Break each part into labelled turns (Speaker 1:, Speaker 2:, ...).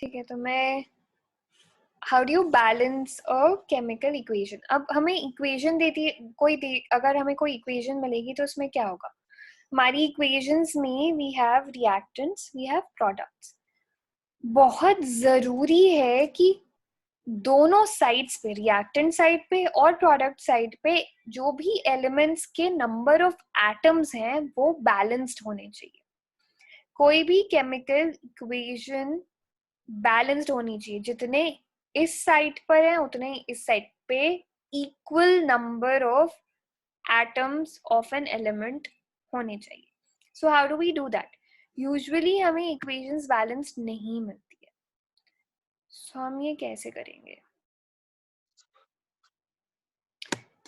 Speaker 1: ठीक है, तो मैं how do you balance a chemical equation. अब हमें इक्वेशन देती है अगर हमें कोई इक्वेशन मिलेगी तो उसमें क्या होगा, हमारी इक्वेशंस में we have reactants, we have products. बहुत जरूरी है कि दोनों साइड्स पे, रिएक्टेंट साइड पे और प्रोडक्ट साइड पे, जो भी एलिमेंट्स के नंबर ऑफ एटम्स हैं वो बैलेंस्ड होने चाहिए। कोई भी केमिकल इक्वेशन बैलेंस्ड होनी चाहिए, जितने इस साइड पर है उतने इस साइड पे equal number of atoms of an element होने चाहिए। So how do we do that? Usually हमें इक्वेशंस बैलेंस्ड नहीं मिलती है, सो हम ये कैसे करेंगे?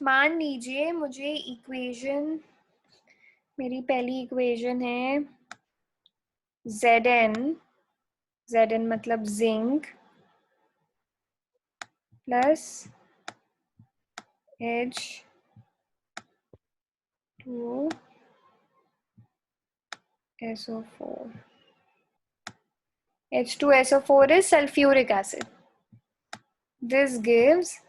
Speaker 1: मान लीजिए मुझे इक्वेशन, मेरी पहली इक्वेशन है Zn मतलब zinc plus H2SO4. H2SO4 is sulfuric acid. This gives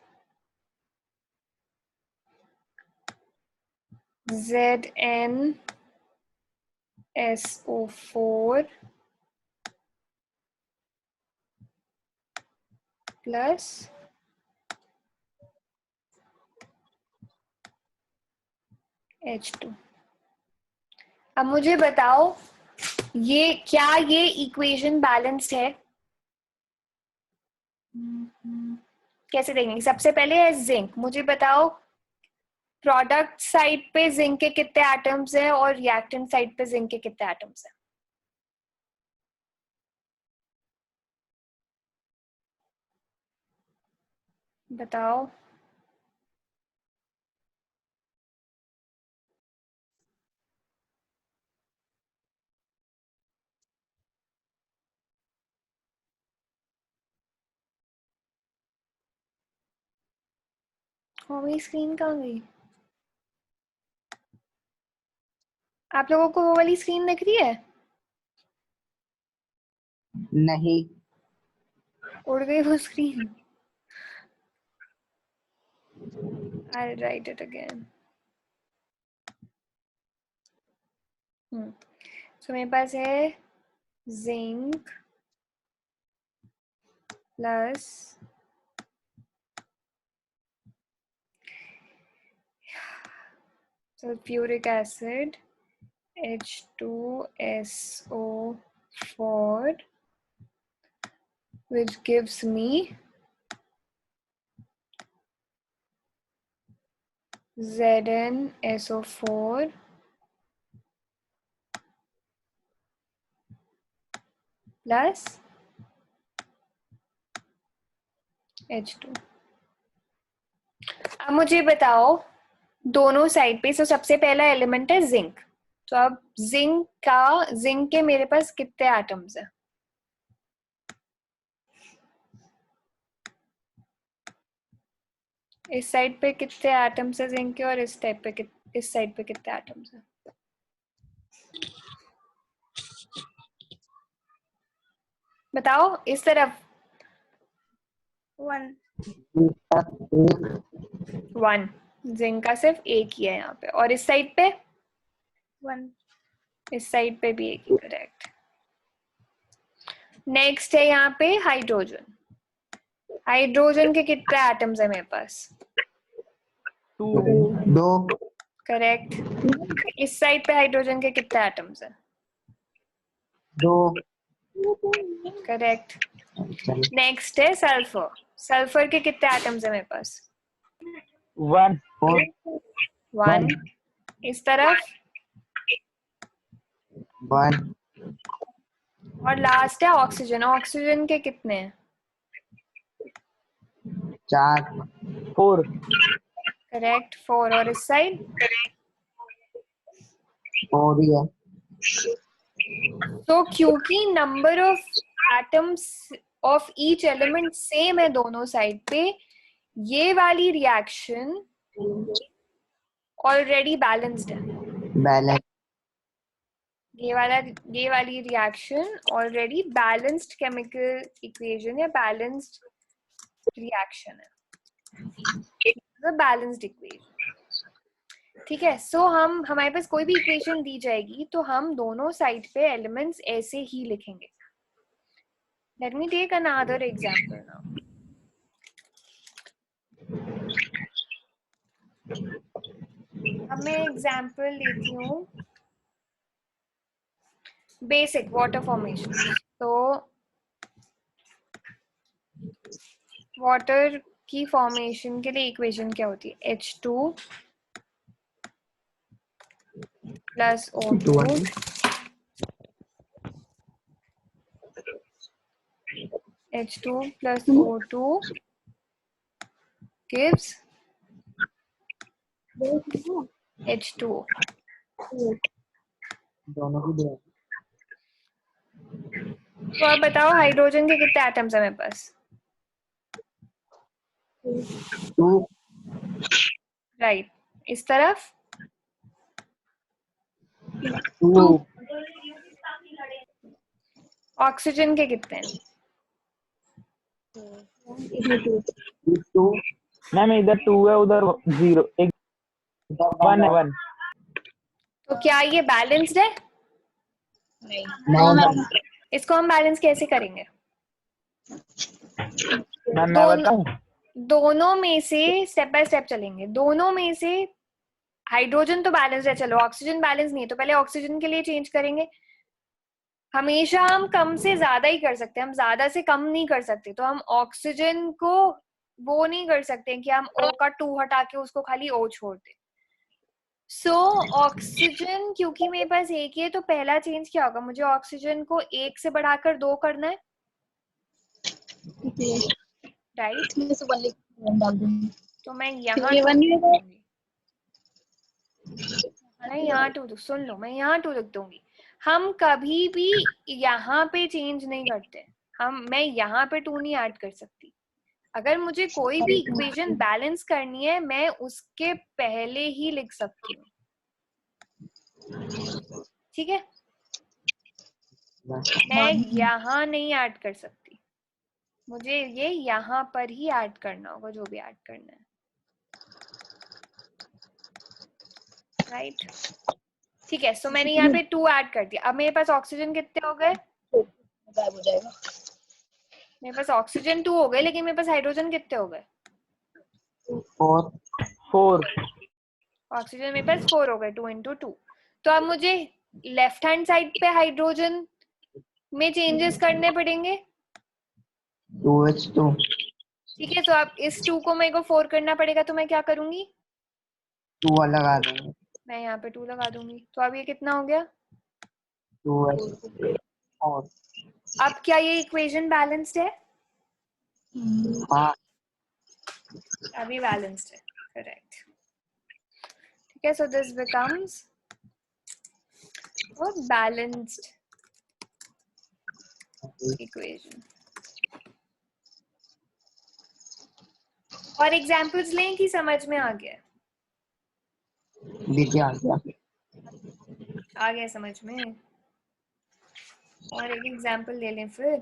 Speaker 1: ZnSO4 plus H2। अब मुझे बताओ ये क्या ये इक्वेशन बैलेंस्ड है? कैसे देखेंगे? सबसे पहले है जिंक। मुझे बताओ प्रोडक्ट साइड पे जिंक के कितने एटम्स हैं और रिएक्टेंट साइड पे जिंक के कितने एटम्स हैं? बताओ। और मेरी स्क्रीन कहाँ गई? आप लोगों को वो वाली स्क्रीन दिख रही है?
Speaker 2: नहीं,
Speaker 1: उड़ गई वो screen. I'll write it again. So मेरे पास है zinc plus sulfuric acid H2SO4, which gives me ZnSO4 plus H2। अब मुझे बताओ दोनों साइड पे, सबसे पहला एलिमेंट है जिंक। तो अब जिंक के मेरे पास कितने एटम्स हैं? इस साइड पे कितने एटम्स है जिंक के और इस साइड पे कितने एटम्स है? बताओ इस तरफ।
Speaker 3: 1
Speaker 1: जिंक का सिर्फ एक ही है यहाँ पे, और इस साइड पे
Speaker 3: 1
Speaker 1: इस साइड पे भी एक ही। करेक्ट। नेक्स्ट है यहाँ पे हाइड्रोजन। हाइड्रोजन के कितने एटम्स है मेरे पास?
Speaker 2: 2
Speaker 1: करेक्ट। इस साइड पे हाइड्रोजन के कितने एटम्स है?
Speaker 2: 2
Speaker 1: करेक्ट। नेक्स्ट है सल्फर। सल्फर के कितने एटम्स है मेरे पास?
Speaker 2: 1
Speaker 1: 1। इस तरफ
Speaker 2: 1
Speaker 1: और लास्ट है ऑक्सीजन। ऑक्सीजन के कितने हैं?
Speaker 2: 4
Speaker 1: करेक्ट, 4। और इस साइड
Speaker 2: 4 ही है।
Speaker 1: तो क्योंकि number of atoms of each element same है दोनों साइड पे, ये वाली रिएक्शन ऑलरेडी बैलेंस्ड है।
Speaker 2: बैलेंस
Speaker 1: ये वाली reaction already balanced chemical equation या बैलेंस्ड रिएक्शन है, बैलेंस्ड इक्वेशन। ठीक है, सो हमारे पास कोई भी इक्वेशन दी जाएगी तो हम दोनों साइड पे एलिमेंट्स ऐसे ही लिखेंगे। Let me take another example now. अब मैं एग्जांपल लेती हूँ बेसिक वाटर फॉर्मेशन। तो वाटर की फॉर्मेशन के लिए इक्वेशन क्या होती है? H2 plus O2 H2 plus O2 gives H2O।
Speaker 2: दोनों की दे।
Speaker 1: तो आप बताओ हाइड्रोजन के कितने एटम्स है मेरे पास?
Speaker 2: 2
Speaker 1: राइट, इस तरफ
Speaker 2: 2
Speaker 1: ऑक्सीजन के कितने हैं?
Speaker 2: 2 मैम इधर 2 है उधर 0 एक 1 है 1।
Speaker 1: तो क्या ये बैलेंस्ड है?
Speaker 2: नहीं
Speaker 1: इसको हम बैलेंस कैसे करेंगे?
Speaker 2: मैम मैं बताऊं?
Speaker 1: दोनों में से स्टेप बाय स्टेप चलेंगे। दोनों में से हाइड्रोजन तो बैलेंस है, चलो ऑक्सीजन बैलेंस नहीं है, तो पहले ऑक्सीजन के लिए चेंज करेंगे। हमेशा हम कम से ज्यादा ही कर सकते हैं, हम ज्यादा से कम नहीं कर सकते। तो हम ऑक्सीजन को वो नहीं कर सकते कि हम O का 2 हटा के उसको खाली O छोड़ दें। सो ऑक्सीजन क्योंकि मेरे पास एक ही है, तो पहला चेंज क्या होगा? मुझे ऑक्सीजन को 1 से बढ़ाकर 2 करना है, राइट? तो मैं यहाँ 2 लिख दूंगी, मैं यहाँ 2 सुन लो, मैं यहाँ 2 लिख दूंगी। हम कभी भी यहाँ पे चेंज नहीं करते, मैं यहाँ पे 2 नहीं ऐड कर सकती। अगर मुझे कोई भी इक्वेशन बैलेंस करनी है, मैं उसके पहले ही लिख सकती हूँ। ठीक है, मैं यहाँ नहीं ऐड कर सकती, मुझे ये यहाँ पर ही ऐड करना होगा, जो भी ऐड करना है, राइट? ठीक है, सो मैंने यहाँ पे 2 ऐड कर दिया। अब मेरे पास ऑक्सीजन कितने हो गए?
Speaker 3: गायब हो जाएगा।
Speaker 1: मेरे पास ऑक्सीजन 2 हो गए, लेकिन मेरे पास हाइड्रोजन कितने हो गए?
Speaker 2: 4
Speaker 1: ऑक्सीजन मेरे पास 4 हो गए, 2 into 2। तो अब मुझे लेफ्ट हैंड साइड पे हाइड्रोजन में चेंजेस करने पड़ेंगे।
Speaker 2: 2H2
Speaker 1: ठीक है, तो अब इस 2 को मेरे को 4 करना पड़ेगा, तो मैं क्या करूंगी?
Speaker 2: 2 अलग आ देंगे।
Speaker 1: मैं यहाँ पे 2 लगा दूंगी। तो अब ये कितना हो गया?
Speaker 2: 2H और
Speaker 1: अब क्या ये इक्वेशन बैलेंस्ड है?
Speaker 2: हाँ
Speaker 1: अभी बैलेंस्ड है, करेक्ट। ठीक है, so this becomes a balanced equation। और एग्जांपल्स लें कि समझ में आ गया?
Speaker 2: लीजिए आ गया।
Speaker 1: आ गया समझ में? और एक एग्जांपल ले लें फिर,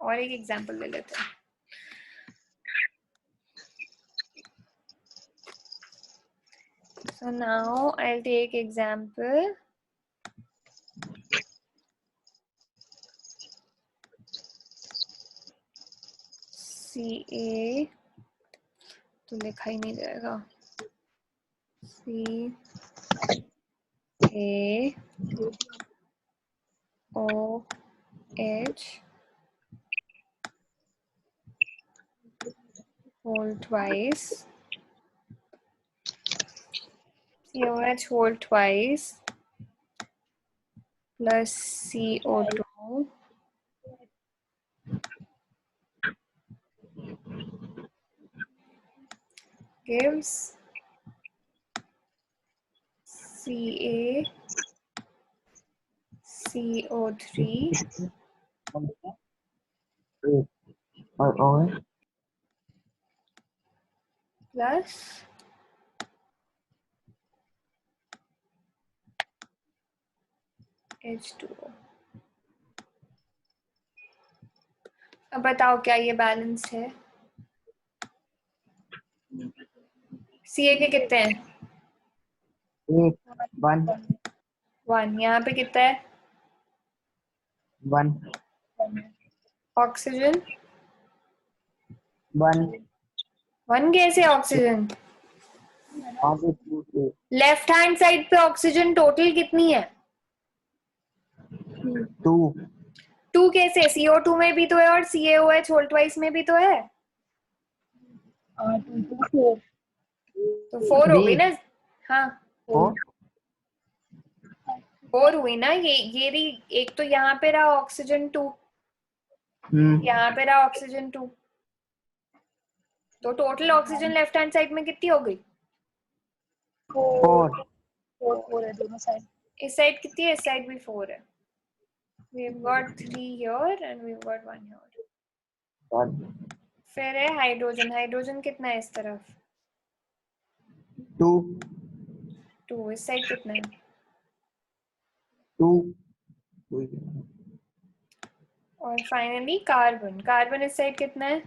Speaker 1: और एक एग्जांपल ले लेते हैं। So now I'll take example CA, तो लिखा ही नहीं जाएगा, CaOH whole twice, COH whole twice plus CO2 gives CaCO3
Speaker 2: और OH
Speaker 1: plus H2O। अब बताओ क्या ये बैलेंस्ड है? Ca के कितने हैं?
Speaker 2: 1
Speaker 1: 1। यहाँ पे कितना है?
Speaker 2: 1
Speaker 1: ऑक्सीजन
Speaker 2: 1
Speaker 1: 1 कैसे ऑक्सीजन?
Speaker 2: आगे 2
Speaker 1: लेफ्ट हैंड साइड पे ऑक्सीजन टोटल कितनी है?
Speaker 2: 2
Speaker 1: 2 कैसे? CO2 में भी तो है और CaOH होल ट्वाइस में भी तो है,
Speaker 3: 2 2 4
Speaker 1: तो 4 हो गई
Speaker 2: 3
Speaker 1: ना। हाँ
Speaker 2: 4
Speaker 1: 4 हुई ना। ये भी एक तो यहाँ पे रहा ऑक्सीजन 2, यहाँ पे रहा ऑक्सीजन 2, तो total oxygen left hand side में कितनी हो गई?
Speaker 2: 4
Speaker 3: 4 है दोनों साइड।
Speaker 1: इस साइड कितनी है? इस साइड भी 4 है। we've got 3 here and we've got 1 here। फिर है हाइड्रोजन। हाइड्रोजन कितना है इस तरफ?
Speaker 2: 2
Speaker 1: 2। इस साइड कितना है?
Speaker 2: 2
Speaker 1: और फाइनली कार्बन। कार्बन इस साइड कितना है?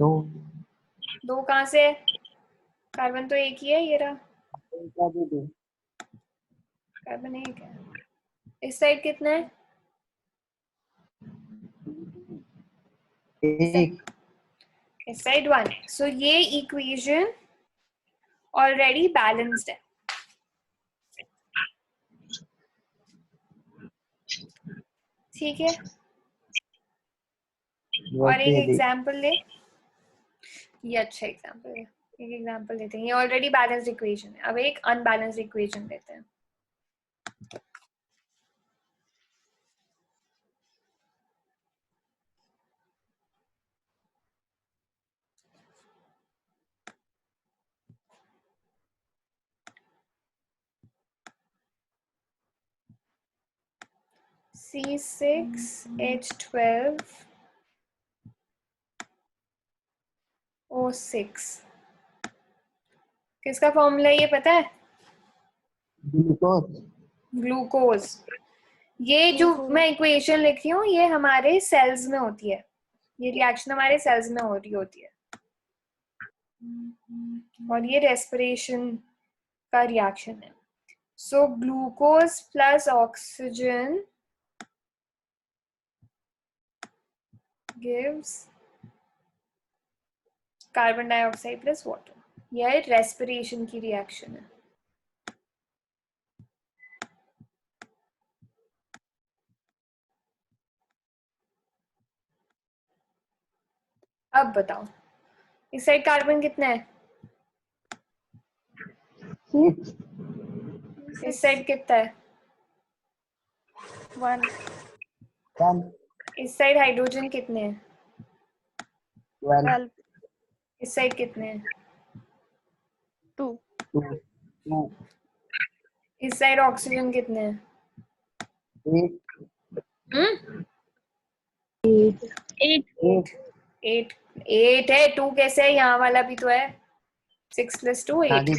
Speaker 2: 2
Speaker 1: 2 कहाँ से है? कार्बन तो एक ही है, ये रहा कार्बन एक है। इस साइड कितना है?
Speaker 2: 1
Speaker 1: इस साइड 1 है। सो ये इक्वेशन ऑलरेडी बैलेंस्ड है। ठीक है, और एक एग्जाम्पल ले। ये अच्छा एग्जाम्पल है, एक एग्जाम्पल लेते हैं। ये ऑलरेडी बैलेंस्ड इक्वेशन है। अब एक अनबैलेंस्ड इक्वेशन लेते हैं। C6H12O6 किसका फॉर्मूला ये पता है? ग्लूकोज। ये जो मैं इक्वेशन लिख रही हूँ ये हमारे सेल्स में होती है, ये रिएक्शन हमारे सेल्स में हो रही होती है, और ये रेस्पिरेशन का रिएक्शन है। So glucose plus oxygen gives carbon dioxide plus water. यह रेस्पिरेशन की रिएक्शन है। अब बताओ इस साइड कार्बन कितना है?
Speaker 2: 6
Speaker 1: इस साइड कितना है?
Speaker 3: 1
Speaker 2: 10
Speaker 1: इस साइड हाइड्रोजन कितने हैं?
Speaker 2: 12
Speaker 1: इस साइड कितने हैं?
Speaker 3: 2
Speaker 2: 2
Speaker 1: इस साइड ऑक्सीजन कितने हैं?
Speaker 2: 8
Speaker 3: 8
Speaker 1: 8 8 है। 2 कैसे है? यहाँ वाला भी तो है। 6 + 2 8।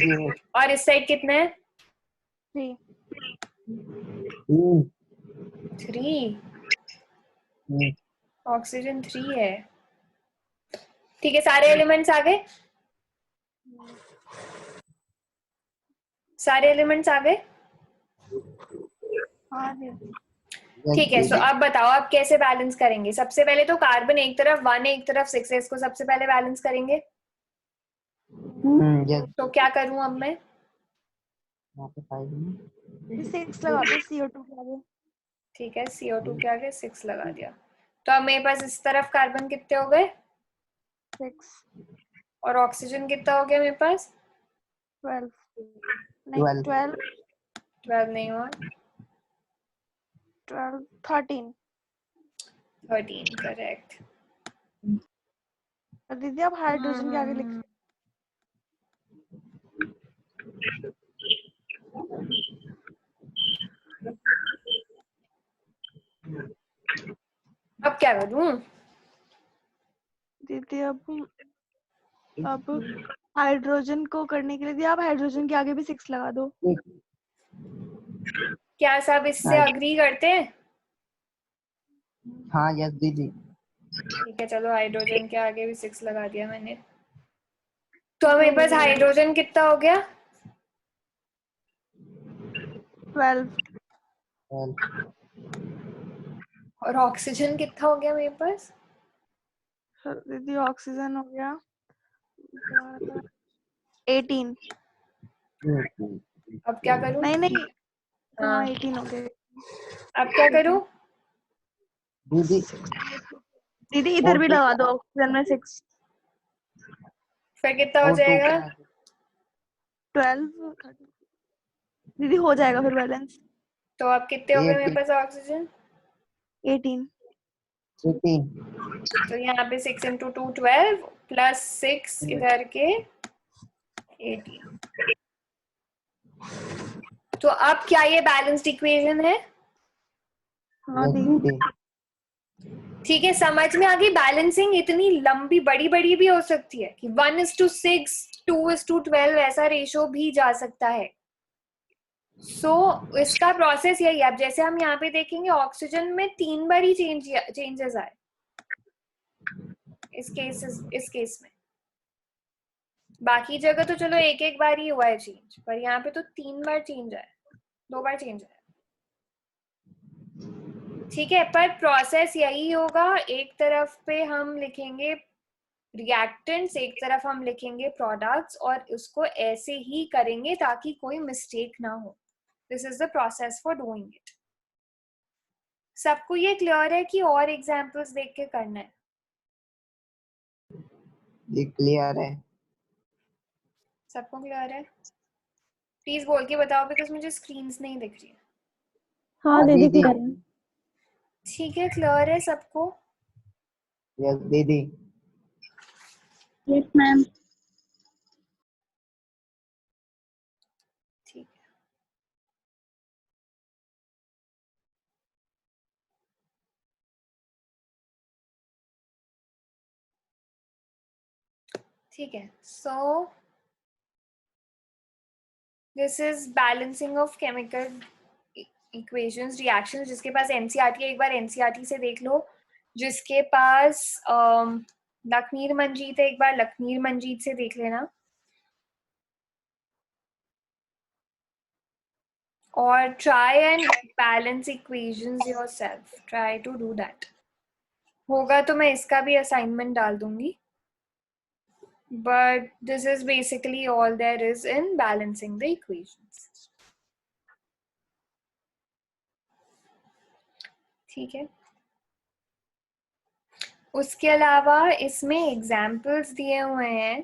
Speaker 1: और इस साइड कितने हैं?
Speaker 3: 3
Speaker 1: 3। ऑक्सीजन 3 है। ठीक है, सारे एलिमेंट्स आ गए? सारे एलिमेंट्स आ गए? ठीक है। सो अब बताओ आप कैसे बैलेंस करेंगे? सबसे पहले तो कार्बन एक तरफ 1 है, एक तरफ 6 है, इसको सबसे पहले बैलेंस करेंगे। तो क्या करूं अब मैं?
Speaker 3: 6 लगा दो CO2 के आगे।
Speaker 1: ठीक है, CO2 के आगे 6 लगा दिया। तो अब मेरे पास इस तरफ कार्बन कितने हो गए?
Speaker 3: 6
Speaker 1: और ऑक्सीजन कितना हो गया मेरे पास?
Speaker 3: 12 नहीं 12
Speaker 1: 12 नहीं हुआ,
Speaker 3: 12 13।
Speaker 1: 13 करेक्ट।
Speaker 3: दीदी आप हाइड्रोजन के आगे लिख।
Speaker 1: अब क्या करूं?
Speaker 3: दीदी अब हाइड्रोजन को करने के लिए दीदी आप हाइड्रोजन के आगे भी 6 लगा दो।
Speaker 1: क्या सब इससे
Speaker 4: हाँ।
Speaker 1: अग्री करते हैं?
Speaker 4: हाँ यस दीदी।
Speaker 1: ठीक है, चलो हाइड्रोजन के आगे भी 6 लगा दिया मैंने। तो हमारे पास हाइड्रोजन कितना हो गया?
Speaker 3: 12।
Speaker 1: और ऑक्सीजन कितना हो गया मेरे पास?
Speaker 3: दीदी ऑक्सीजन हो गया 18।
Speaker 1: अब क्या करूं?
Speaker 3: नहीं
Speaker 1: हाँ,
Speaker 3: हाँ 18 हो गया।
Speaker 1: अब क्या करूं?
Speaker 4: दीदी
Speaker 3: दीदी इधर भी लगा दो ऑक्सीजन में 6।
Speaker 1: फिर कितना हो
Speaker 4: O2
Speaker 1: जाएगा?
Speaker 3: 12 दीदी हो जाएगा फिर बैलेंस।
Speaker 1: तो अब कितने हो गए मेरे पास ऑक्सीजन?
Speaker 3: 18।
Speaker 4: 18।
Speaker 1: तो यहाँ पे 6 × 2 12 प्लस 6 इधर के 18। तो अब क्या ये बैलेंस्ड इक्वेशन है?
Speaker 3: हाँ दीदी।
Speaker 1: ठीक है, समझ में आ गई। बैलेंसिंग इतनी लंबी बड़ी बड़ी भी हो सकती है कि 1:6 2:12 ऐसा रेशो भी जा सकता है। इसका प्रोसेस यही है। अब जैसे हम यहाँ पे देखेंगे ऑक्सीजन में 3 बार ही चेंजेस आए इस केस में। बाकी जगह तो चलो एक एक बार ही हुआ है चेंज, पर यहाँ पे तो 3 बार चेंज आया, 2 बार चेंज आया। ठीक है, पर प्रोसेस यही होगा। एक तरफ पे हम लिखेंगे रिएक्टेंट्स, एक तरफ हम लिखेंगे प्रोडक्ट्स, और उसको ऐसे ही करेंगे ताकि कोई मिस्टेक ना हो। This is the process for doing it. सबको ये क्लियर है कि और एग्जांपल्स देख के करना है?
Speaker 4: ये क्लियर है।
Speaker 1: सबको क्लियर है? प्लीज बोल के बताओ, बिकॉज मुझे स्क्रीन्स नहीं दिख रही है।
Speaker 3: हाँ दीदी क्लियर है।
Speaker 1: ठीक है, क्लियर है सबको?
Speaker 4: यस दीदी।
Speaker 3: Yes ma'am.
Speaker 1: ठीक है, ठीक है। So this is balancing of chemical equations, reactions. जिसके पास एनसीईआरटी है एक बार एनसीईआरटी से देख लो। जिसके पास लखमीर मंजीत है एक बार लखमीर मंजीत से देख लेना। और try and balance equations yourself. Try to do that. होगा तो मैं इसका भी असाइनमेंट डाल दूंगी। But this is basically all there is in balancing the equations. ठीक है, उसके अलावा इसमें एग्जाम्पल्स दिए हुए हैं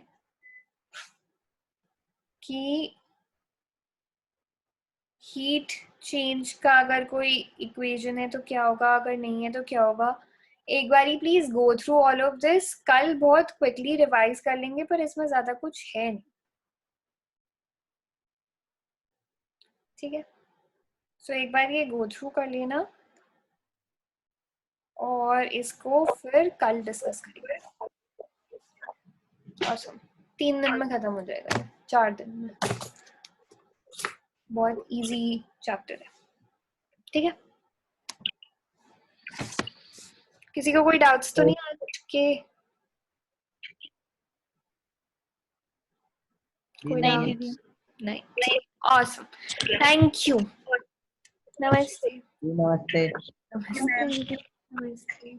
Speaker 1: कि हीट चेंज का अगर कोई इक्वेशन है तो क्या होगा, अगर नहीं है तो क्या होगा। एक बारी please go through all of this. कल बहुत क्विकली रिवाइज कर लेंगे, पर इसमें ज्यादा कुछ है नहीं। ठीक है, सो एक बार ये गो थ्रू कर लेना और इसको फिर कल डिस्कस करेंगे। awesome. 3 दिन में खत्म हो जाएगा, 4 दिन में। बहुत इजी चैप्टर है। ठीक है, किसी को कोई डाउट्स तो नहीं आज के? कोई डाउट्स नहीं? awesome. Thank you. नमस्ते।
Speaker 4: नमस्ते।
Speaker 1: नमस्ते। नमस्ते।